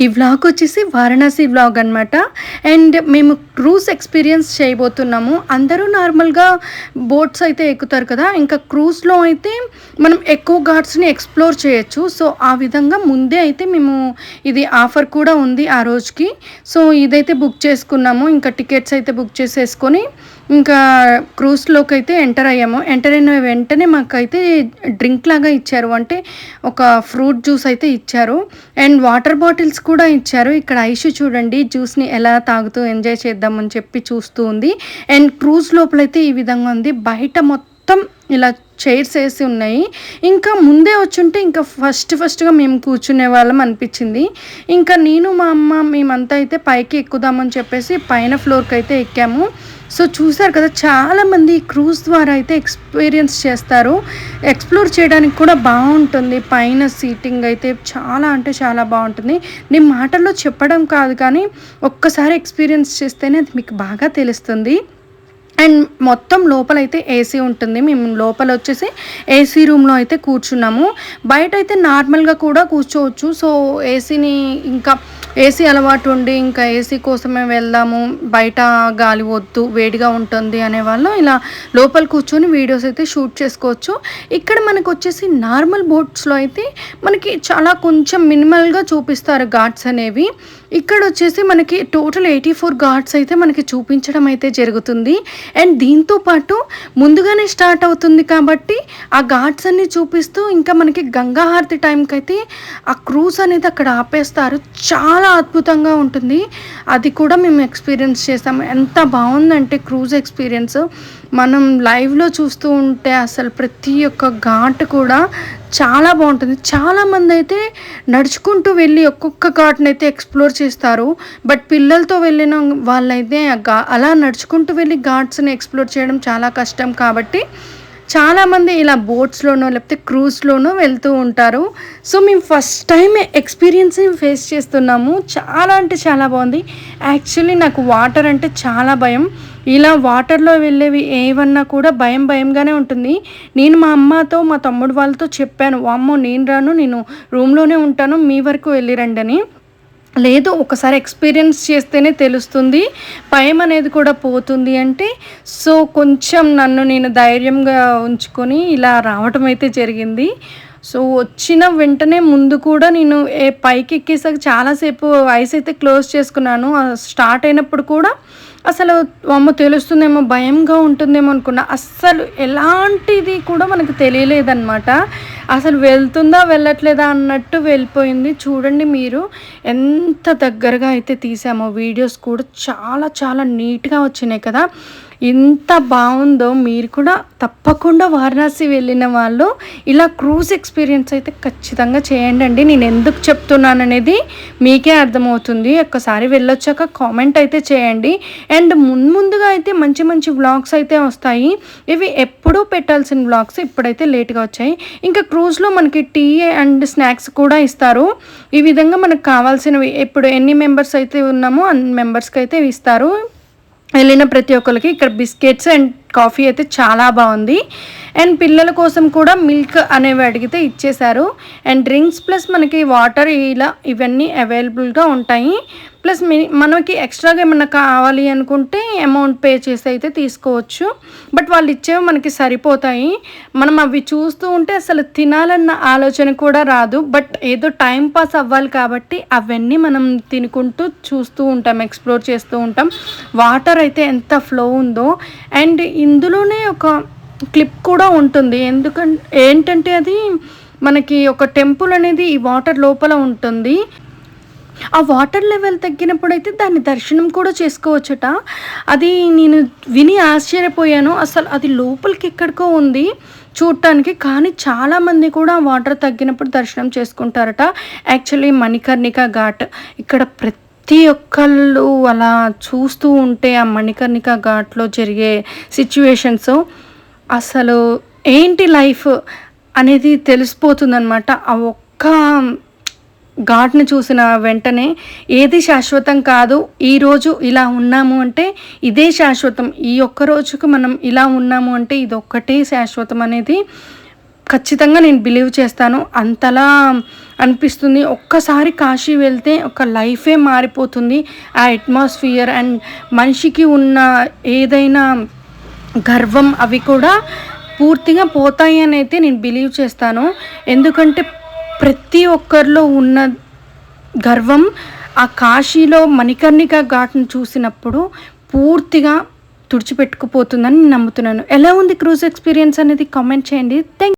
ఈ వ్లాగ్ వచ్చేసి వారణాసి వ్లాగ్ అనమాట. అండ్ మేము క్రూజ్ ఎక్స్పీరియన్స్ చేయబోతున్నాము. అందరూ నార్మల్గా బోట్స్ అయితే ఎక్కుతారు కదా, ఇంకా క్రూజ్లో అయితే మనం ఎక్కువ ఘాట్స్ని ఎక్స్ప్లోర్ చేయొచ్చు. సో ఆ విధంగా ముందే అయితే మేము ఇది ఆఫర్ కూడా ఉంది ఆ రోజుకి. సో ఇదైతే బుక్ చేసుకున్నాము. ఇంకా టికెట్స్ అయితే బుక్ చేసేసుకొని ఇంకా క్రూజ్లోకి అయితే ఎంటర్ అయ్యాము. ఎంటర్ అయిన వెంటనే మాకైతే డ్రింక్ లాగా ఇచ్చారు, అంటే ఒక ఫ్రూట్ జ్యూస్ అయితే ఇచ్చారు అండ్ వాటర్ బాటిల్స్ కూడా ఇచ్చారు. ఇక్కడ ఐషు చూడండి జ్యూస్ని ఎలా తాగుతూ ఎంజాయ్ చేద్దామని చెప్పి చూస్తూ ఉంది. అండ్ క్రూజ్ లోపలైతే ఈ విధంగా ఉంది. బయట మొత్తం ఇలా చైర్స్ వేసి ఉన్నాయి. ఇంకా ముందే వచ్చుంటే ఇంకా ఫస్ట్గా మేము కూర్చునే వాళ్ళం అనిపించింది. ఇంకా నేను మా అమ్మ మేమంతా అయితే పైకి ఎక్కుదామని చెప్పేసి పైన ఫ్లోర్కి అయితే ఎక్కాము. సో చూసారు కదా, చాలామంది క్రూజ్ ద్వారా అయితే ఎక్స్పీరియన్స్ చేస్తారు. ఎక్స్ప్లోర్ చేయడానికి కూడా బాగుంటుంది. పైన సీటింగ్ అయితే చాలా అంటే చాలా బాగుంటుంది. నేను మాటల్లో చెప్పడం కాదు, కానీ ఒక్కసారి ఎక్స్పీరియన్స్ చేస్తేనే అది మీకు బాగా తెలుస్తుంది. అండ్ మొత్తం లోపలైతే ఏసీ ఉంటుంది. మేము లోపల వచ్చేసి ఏసీ రూమ్లో అయితే కూర్చున్నాము. బయట అయితే నార్మల్గా కూడా కూర్చోవచ్చు. సో ఏసీని ఇంకా ఏసీ అలవాటు ఉండి ఇంకా ఏసీ కోసమే వెళ్దాము, బయట గాలి వద్దు వేడిగా ఉంటుంది అనేవాళ్ళు ఇలా లోపల కూర్చొని వీడియోస్ అయితే షూట్ చేసుకోవచ్చు. ఇక్కడ మనకు వచ్చేసి నార్మల్ బోట్స్లో అయితే మనకి చాలా కొంచెం మినిమల్గా చూపిస్తారు ఘాట్స్ అనేవి. ఇక్కడ వచ్చేసి మనకి టోటల్ 84 ఘాట్స్ అయితే మనకి చూపించడం అయితే జరుగుతుంది. అండ్ దీంతో పాటు ముందుగానే స్టార్ట్ అవుతుంది కాబట్టి ఆ ఘాట్స్ అన్ని చూపిస్తూ ఇంకా మనకి గంగా హారతి టైంకి అయితే ఆ క్రూజ్ అనేది అక్కడ ఆపేస్తారు. చాలా అద్భుతంగా ఉంటుంది. అది కూడా మేము ఎక్స్పీరియన్స్ చేస్తాము. ఎంత బాగుందంటే క్రూజ్ ఎక్స్పీరియన్స్ మనం లైవ్లో చూస్తూ ఉంటే అసలు ప్రతి ఒక్క ఘాట్ కూడా చాలా బాగుంటుంది. చాలామంది అయితే నడుచుకుంటూ వెళ్ళి ఒక్కొక్క ఘాట్ని అయితే ఎక్స్ప్లోర్ చేస్తారు. బట్ పిల్లలతో వెళ్ళిన వాళ్ళైతే అలా నడుచుకుంటూ వెళ్ళి ఘాట్స్ని ఎక్స్ప్లోర్ చేయడం చాలా కష్టం. కాబట్టి చాలామంది ఇలా బోట్స్లోనో లేకపోతే క్రూజ్లోనో వెళ్తూ ఉంటారు. సో మేము ఫస్ట్ టైం ఎక్స్పీరియన్స్ని ఫేస్ చేస్తున్నాము. చాలా అంటే చాలా బాగుంది. యాక్చువల్లీ నాకు వాటర్ అంటే చాలా భయం. ఇలా వాటర్లో వెళ్ళేవి ఏవన్నా కూడా భయంగానే ఉంటుంది. నేను మా అమ్మతో మా తమ్ముడు వాళ్ళతో చెప్పాను, అమ్మో నేను రాను, నేను రూమ్లోనే ఉంటాను, మీ వరకు వెళ్ళిరండి అని. లేదు, ఒకసారి ఎక్స్పీరియన్స్ చేస్తేనే తెలుస్తుంది, భయం అనేది కూడా పోతుంది అంటే. సో కొంచెం నన్ను నేను ధైర్యంగా ఉంచుకొని ఇలా రావటం అయితే జరిగింది. సో వచ్చిన వెంటనే ముందు కూడా నేను పైకి ఎక్కేసాక చాలాసేపు ఐస్ అయితే క్లోజ్ చేసుకున్నాను. స్టార్ట్ అయినప్పుడు కూడా అసలు అమ్మ తెలుస్తుందేమో, భయంగా ఉంటుందేమో అనుకున్నా. అస్సలు ఎలాంటిది కూడా మనకు తెలియలేదన్నమాట. అసలు వెళ్తుందా వెళ్ళట్లేదా అన్నట్టు వెళ్ళిపోయింది. చూడండి మీరు ఎంత దగ్గరగా అయితే తీసామో. వీడియోస్ కూడా చాలా చాలా నీట్గా వచ్చినాయి కదా. ఎంత బాగుందో. మీరు కూడా తప్పకుండా వారణాసి వెళ్ళిన వాళ్ళు ఇలా క్రూజ్ ఎక్స్పీరియన్స్ అయితే ఖచ్చితంగా చేయండి. నేను ఎందుకు చెప్తున్నాను అనేది మీకే అర్థమవుతుంది. ఒక్కసారి వెళ్ళొచ్చాక కామెంట్ అయితే చేయండి. అండ్ ముందుగా అయితే మంచి మంచి వ్లాగ్స్ అయితే వస్తాయి. ఇవి ఎప్పుడూ పెట్టాల్సిన వ్లాగ్స్ ఇప్పుడైతే లేట్గా వచ్చాయి. ఇంకా క్రూజ్లో మనకి టీ అండ్ స్నాక్స్ కూడా ఇస్తారు. ఈ విధంగా మనకు కావాల్సినవి ఇప్పుడు ఎన్ని మెంబర్స్ అయితే ఉన్నామో అన్ని మెంబర్స్కి అయితే ఇస్తారు. వెళ్ళిన ప్రతి ఒక్కరికి ఇక్కడ బిస్కెట్స్ అండ్ కాఫీ అయితే చాలా బాగుంది. అండ్ పిల్లల కోసం కూడా మిల్క్ అనేవి అడిగితే ఇచ్చేశారు. అండ్ డ్రింక్స్ ప్లస్ మనకి వాటర్ ఇలా ఇవన్నీ అవైలబుల్గా ఉంటాయి. ప్లస్ మనకి ఎక్స్ట్రాగా ఏమన్నా కావాలి అనుకుంటే అమౌంట్ పే చేసి అయితే తీసుకోవచ్చు. బట్ వాళ్ళు ఇచ్చేవి మనకి సరిపోతాయి. మనం అవి చూస్తూ ఉంటే అసలు తినాలన్న ఆలోచన కూడా రాదు. బట్ ఏదో టైం పాస్ అవ్వాలి కాబట్టి అవన్నీ మనం తినుకుంటూ చూస్తూ ఉంటాం, ఎక్స్ప్లోర్ చేస్తూ ఉంటాం. వాటర్ అయితే ఎంత ఫ్లో ఉందో. అండ్ ఇందులోనే ఒక క్లిప్ కూడా ఉంటుంది. ఏంటంటే అది మనకి ఒక టెంపుల్ అనేది ఈ వాటర్ లోపల ఉంటుంది. ఆ వాటర్ లెవెల్ తగ్గినప్పుడు అయితే దాన్ని దర్శనం కూడా చేసుకోవచ్చట. అది నేను విని ఆశ్చర్యపోయాను. అసలు అది లోపలికి ఎక్కడికో ఉంది చూడటానికి, కానీ చాలామంది కూడా వాటర్ తగ్గినప్పుడు దర్శనం చేసుకుంటారట. యాక్చువల్లీ మణికర్ణిక ఘాట్ ఇక్కడ ప్రతి ఒక్కళ్ళు అలా చూస్తూ ఉంటే ఆ మణికర్ణిక ఘాట్లో జరిగే సిచ్యువేషన్స్ అసలు ఏంటి లైఫ్ అనేది తెలిసిపోతుందన్నమాట. ఆ ఒక్క ఘాట్ని చూసిన వెంటనే ఏది శాశ్వతం కాదు, ఈరోజు ఇలా ఉన్నాము అంటే ఇదే శాశ్వతం, ఈ ఒక్క రోజుకు మనం ఇలా ఉన్నాము అంటే ఇది ఒక్కటే శాశ్వతం అనేది ఖచ్చితంగా నేను బిలీవ్ చేస్తాను. అంతలా అనిపిస్తుంది. ఒక్కసారి కాశీ వెళ్తే ఒక లైఫే మారిపోతుంది. ఆ అట్మాస్ఫియర్ అండ్ మనిషికి ఉన్న ఏదైనా గర్వం అవి కూడా పూర్తిగా పోతాయి అని అయితే నేను బిలీవ్ చేస్తాను. ఎందుకంటే ప్రతి ఒక్కరిలో ఉన్న గర్వం ఆ కాశీలో మణికర్ణిక ఘాట్‌ని చూసినప్పుడు పూర్తిగా తుడిచిపెట్టుకుపోతుందని నమ్ముతున్నాను. ఎలా ఉంది క్రూజ్ ఎక్స్‌పీరియన్స్ అనేది కామెంట్ చేయండి.